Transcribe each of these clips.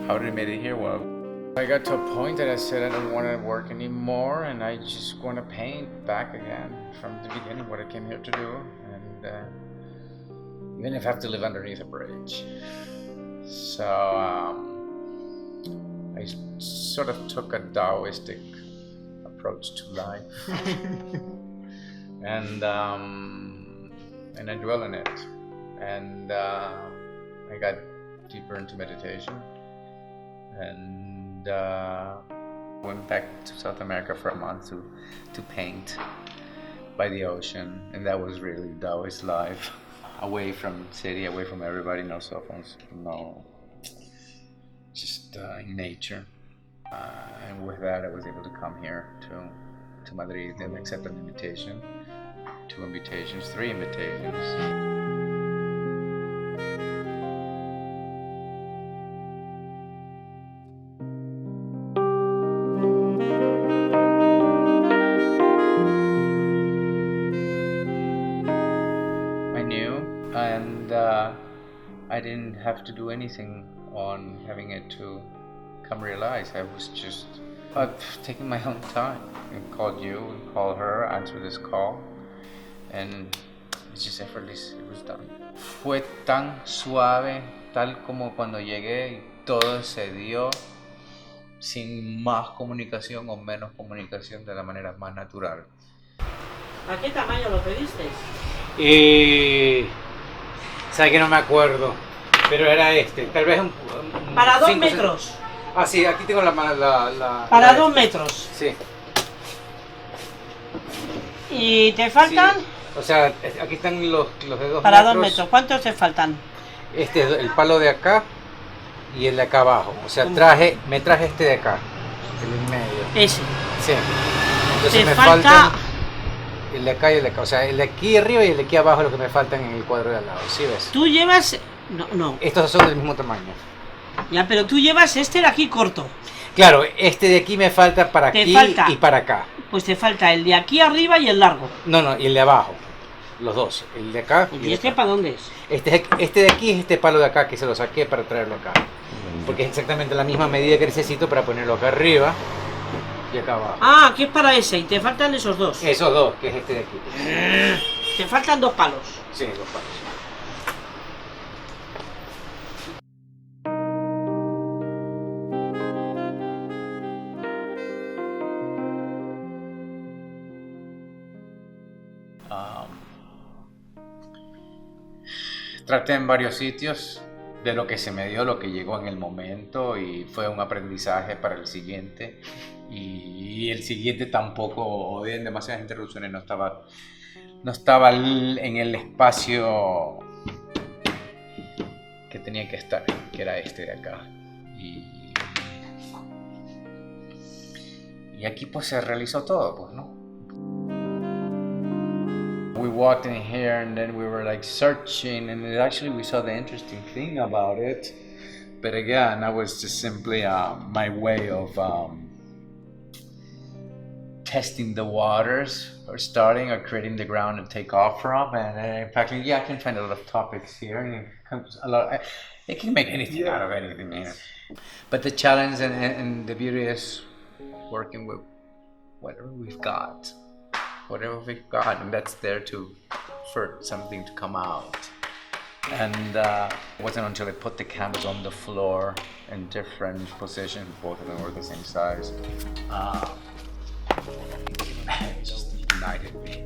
How did I make it here? Well, I got to a point that I said I don't want to work anymore, and I just want to paint back again from the beginning, what I came here to do, and even if I have to live underneath a bridge. So I sort of took a Taoistic approach to life, and I dwell in it, and I got deeper into meditation, and went back to South America for a month to paint by the ocean, and that was really Taoist life, away from city, away from everybody, no cell phones, no, just in nature. And with that, I was able to come here to Madrid and accept an invitation, 2 invitations, 3 invitations. And I didn't have to do anything on having it to come realize. I was just taking my own time, and called you and called her, answered this call, and it's just effortless. It was done. Fue tan suave, tal como cuando llegué y todo se dio sin más comunicación o menos comunicación, de la manera más natural. ¿A qué tamaño lo pediste? Sabes que no me acuerdo, pero era tal vez un para 2 metros. Ah, sí, aquí tengo la para 2 metros. Sí. ¿Y te faltan? Sí. O sea, aquí están los de 2 metros. Para 2 metros, ¿cuántos te faltan? El palo de acá y el de acá abajo. O sea, me traje este de acá, el en medio. Ese. Sí. Entonces te me faltan el de acá y el de acá. O sea, el de aquí arriba y el de aquí abajo es lo que me faltan en el cuadro de al lado. ¿Sí ves? Tú llevas... No. Estos son del mismo tamaño. Ya, pero tú llevas este de aquí corto. Claro, este de aquí me falta para aquí y para acá. Pues te falta el de aquí arriba y el largo. No, y el de abajo. Los dos. El de acá ¿Y este para dónde es? Este de aquí es este palo de acá que se lo saqué para traerlo acá. Porque es exactamente la misma medida que necesito para ponerlo acá arriba y acá abajo. Ah, que es para ese y te faltan esos dos. Esos dos, que es este de aquí. Te faltan 2 palos. Sí, 2 palos. Traté en varios sitios de lo que se me dio, lo que llegó en el momento, y fue un aprendizaje para el siguiente. Y el siguiente tampoco, o en demasiadas interrupciones, no estaba en el espacio que tenía que estar, que era este de acá. Y aquí pues se realizó todo, pues, ¿no? We walked in here and then we were like searching, and we saw the interesting thing about it. But again, that was just simply my way of testing the waters, or starting or creating the ground to take off from. And in fact, I can find a lot of topics here, and it comes a lot. It can make anything out of anything here. But the challenge and the beauty is working with whatever we've got. And that's there for something to come out. And it wasn't until I put the canvas on the floor in different positions, both of them were the same size, it just ignited me.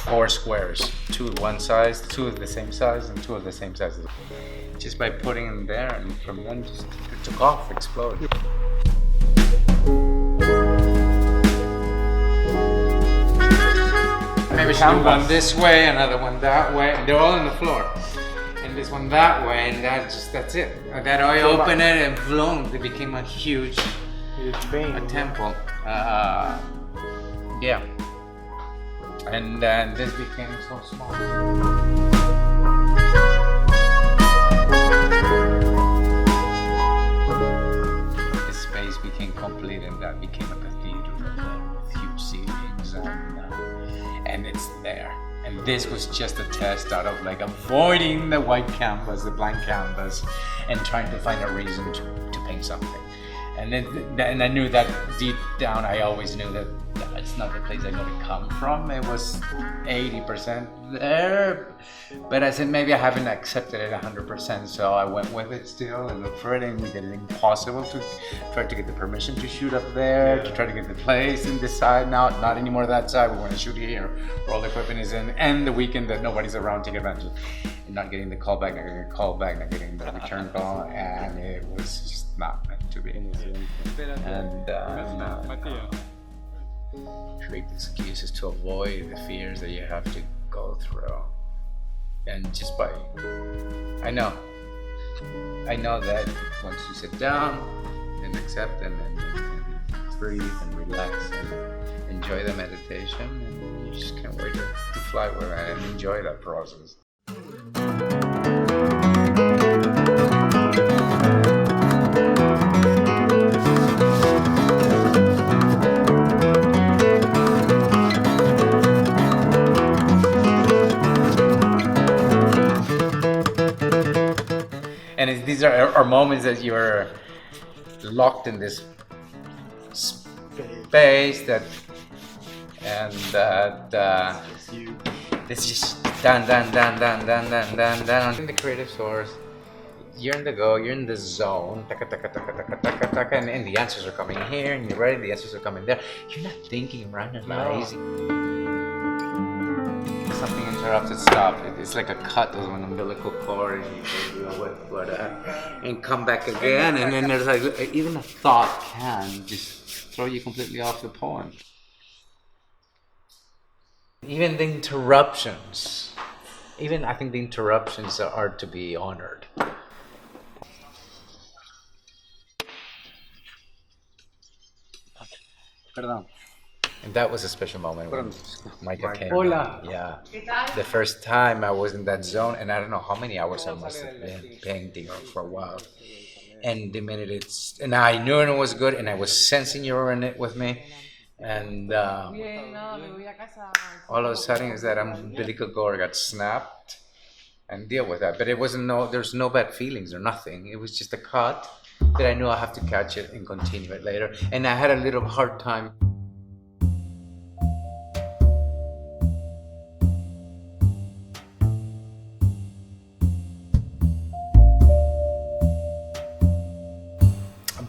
4 squares, 2 one size, 2 of the same size, and 2 of the same size. Just by putting them there, and from then just it took off, exploded. Maybe should do one this way, another one that way, and they're all on the floor. And this one that way, and that's it. That I opened it and boom, it became a huge a temple. Yeah. And then this became so small. The space became complete, and that became a cathedral with huge ceilings, and it's there. And this was just a test out of like avoiding the white canvas, the blank canvas, and trying to find a reason to paint something. And I knew that deep down, I always knew that it's not the place I know to come from. It was 80% there, but I said maybe I haven't accepted it 100%, so I went with it still and looked for it, and we did it impossible to try to get the permission to shoot up there, to try to get the place and decide now, not anymore that side, we want to shoot here, where all the equipment is in, and the weekend that nobody's around, take advantage of it. And not getting the call back, not getting the call back, not getting the return call, and it was just not meant to be. And create excuses to avoid the fears that you have to go through. And just by, I know that once you sit down and accept and breathe and relax and enjoy the meditation, and you just can't wait to fly with it and enjoy that process. And these are moments that you're locked in this space it's just done. In the creative source, you're in the go, you're in the zone, and the answers are coming here, and you're ready, the answers are coming there. You're not thinking, you're analyzing. Something interrupted, stop. It's like a cut of an umbilical cord, and you go with and come back again, and then there's like even a thought can just throw you completely off the poem. Even the interruptions, I think the interruptions are to be honored. Perdón. And that was a special moment when Micah came. Hola. Yeah. The first time I was in that zone, and I don't know how many hours I must have been painting for a while. And the minute and I knew it was good, and I was sensing you were in it with me. And all of a sudden is that umbilical cord got snapped, and deal with that. But it wasn't there's no bad feelings or nothing. It was just a cut that I knew I have to catch it and continue it later. And I had a little hard time.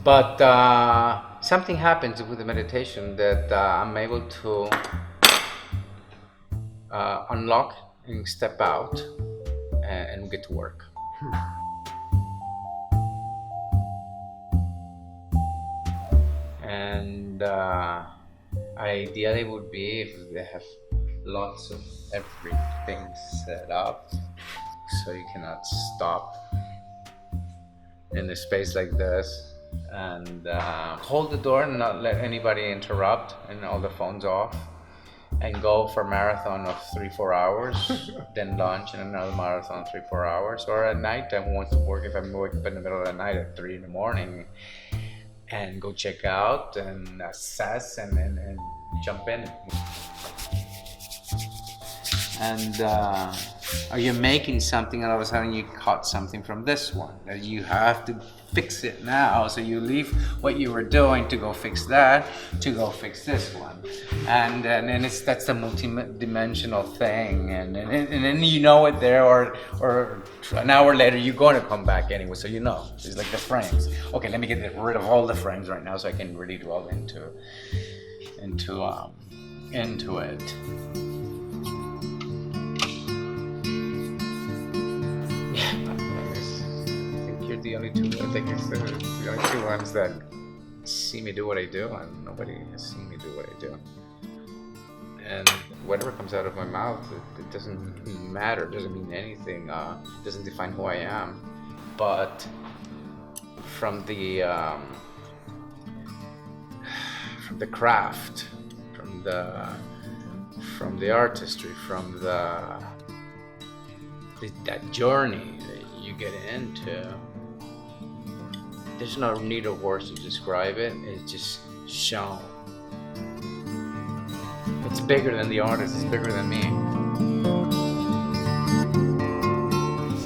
But something happens with the meditation that I'm able to unlock and step out and get to work. And ideally would be if they have lots of everything set up so you cannot stop in a space like this. And hold the door and not let anybody interrupt, and all the phones off, and go for a marathon of 3-4 hours, then lunch and another marathon 3-4 hours, or at night I want to work if I'm waking up in the middle of the night at 3 a.m. and go check out and assess and jump in. And are you making something and all of a sudden you caught something from this one that you have to fix it now, so you leave what you were doing to go fix that, to go fix this one, and then that's the multi-dimensional thing, and then you know it there, or an hour later you're going to come back anyway, so you know it's like the frames. Okay, let me get rid of all the frames right now so I can really dwell into it. The only two ones that see me do what I do, and nobody has seen me do what I do. And whatever comes out of my mouth, it doesn't matter, it doesn't mean anything, it doesn't define who I am. But from the craft, from the artistry, from that journey that you get into, there's no need of words to describe it. It's just shown. It's bigger than the artist. It's bigger than me.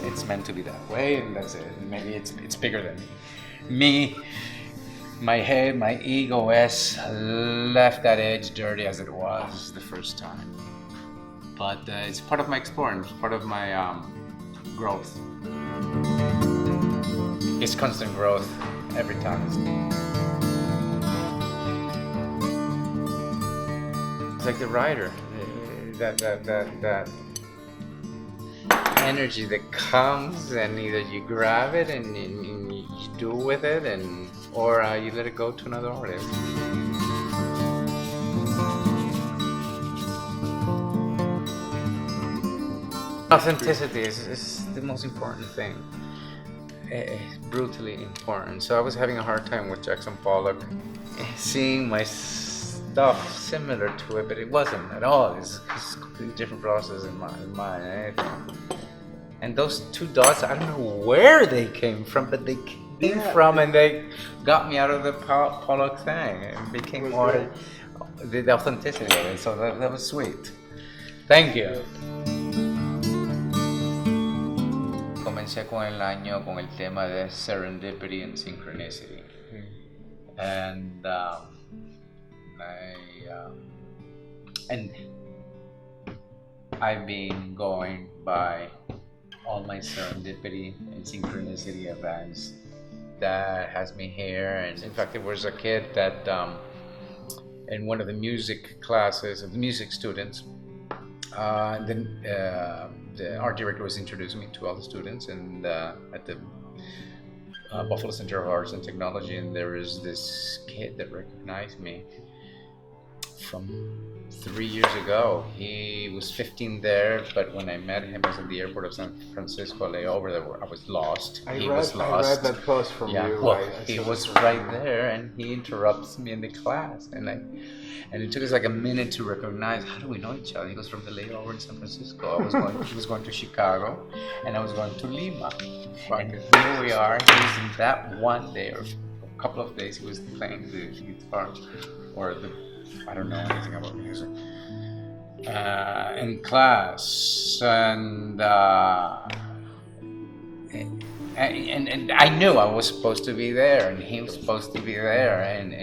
It's was meant to be that way, and that's it. Maybe it's bigger than me. My head, my ego has left that edge dirty as it was the first time. But it's part of my exploring, it's part of my growth. It's constant growth every time. It's like the rider, that energy that comes, and either you grab it and you do with it, or you let it go to another artist. Authenticity is the most important thing. It's brutally important. So I was having a hard time with Jackson Pollock, seeing my stuff similar to it, but it wasn't at all. It's a completely different process in mine. And those two dots, I don't know where they came from, but they came from, and they got me out of the Pollock thing. It became more the authenticity of it. So that was sweet. Thank you. Comencé con el año con el tema de serendipity and synchronicity, and I've been going by all my serendipity and synchronicity events that has me here. And in fact, there was a kid that in one of the music classes of the music students, then the art director was introducing me to all the students, and at the Buffalo Center of Arts and Technology, and there is this kid that recognized me from 3 years ago. He was 15 there, but when I met him, I was at the airport of San Francisco layover. I was lost. He was lost. I read that post from you. Well, he was right there, and he interrupts me in the class, and it took us like a minute to recognize, how do we know each other? He was from the layover in San Francisco. He was going to Chicago, and I was going to Lima. And here we are. He was in that one day, or a couple of days, he was playing the guitar, or I don't know anything about music, in class, and I knew I was supposed to be there, and he was supposed to be there, and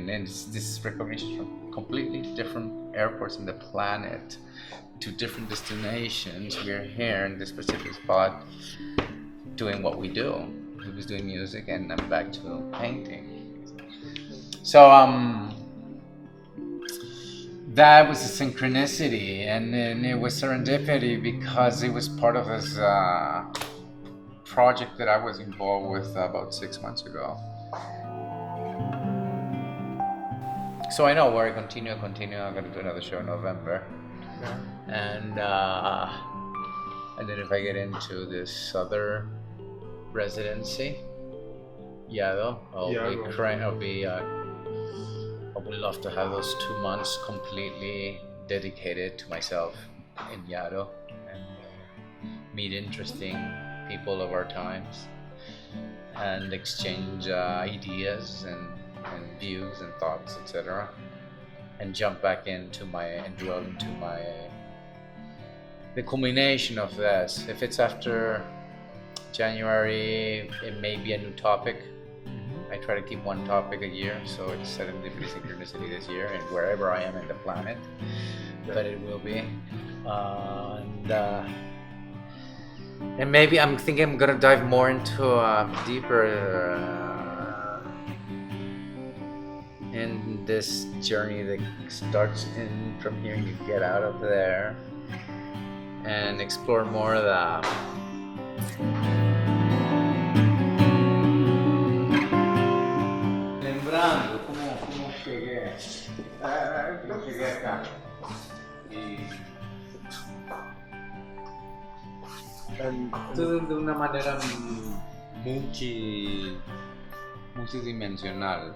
it's this recognition from completely different airports in the planet to different destinations. We're here in this specific spot doing what we do. He was doing music, and I'm back to painting. So that was a synchronicity, and it was serendipity because it was part of this project that I was involved with about 6 months ago. So I know where I continue. I'm going to do another show in November, and then if I get into this other residency, Yado, I would love to have those 2 months completely dedicated to myself in Yado, and meet interesting people of our times, and exchange ideas and views and thoughts, etc. And jump back into the culmination of this. If it's after January, it may be a new topic. I try to keep one topic a year, so it's serendipity, synchronicity this year, and wherever I am in the planet, but it will be. And maybe I'm thinking I'm gonna dive more into deeper in this journey that starts from here and you get out of there, and explore more of the cómo llegué acá. Todo de una manera multidimensional.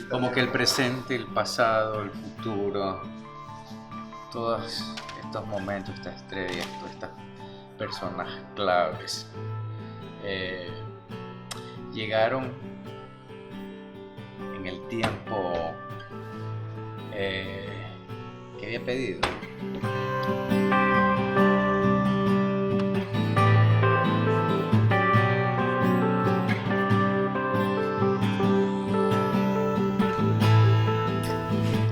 Como que el presente, el pasado, el futuro, todos estos momentos, estas estrellas, todas estas personas claves llegaron en el tiempo que había pedido.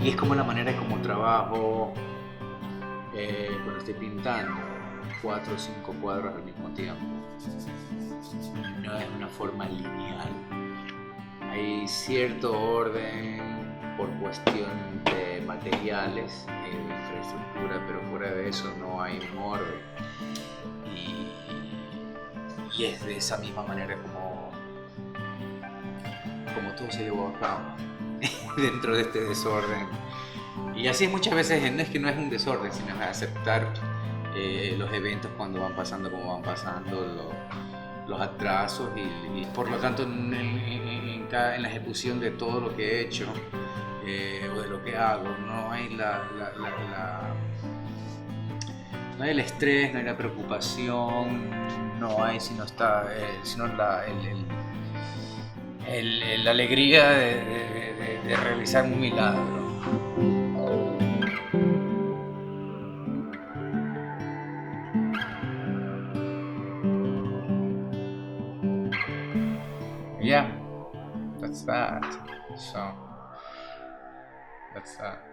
Y es como la manera como trabajo cuando estoy pintando 4 o 5 cuadros al mismo tiempo. No es una forma lineal. Hay cierto orden por cuestión de materiales, infraestructura, pero fuera de eso no hay un orden. Y es de esa misma manera como todo se llevó a cabo dentro de este desorden. Y así muchas veces no es que no es un desorden, sino es aceptar los eventos cuando van pasando, como van pasando, los atrasos y por lo tanto en la ejecución de todo lo que he hecho o de lo que hago no hay no hay el estrés, no hay la preocupación, no hay sino la alegría de realizar un milagro. Yeah, that's that. So, that's that.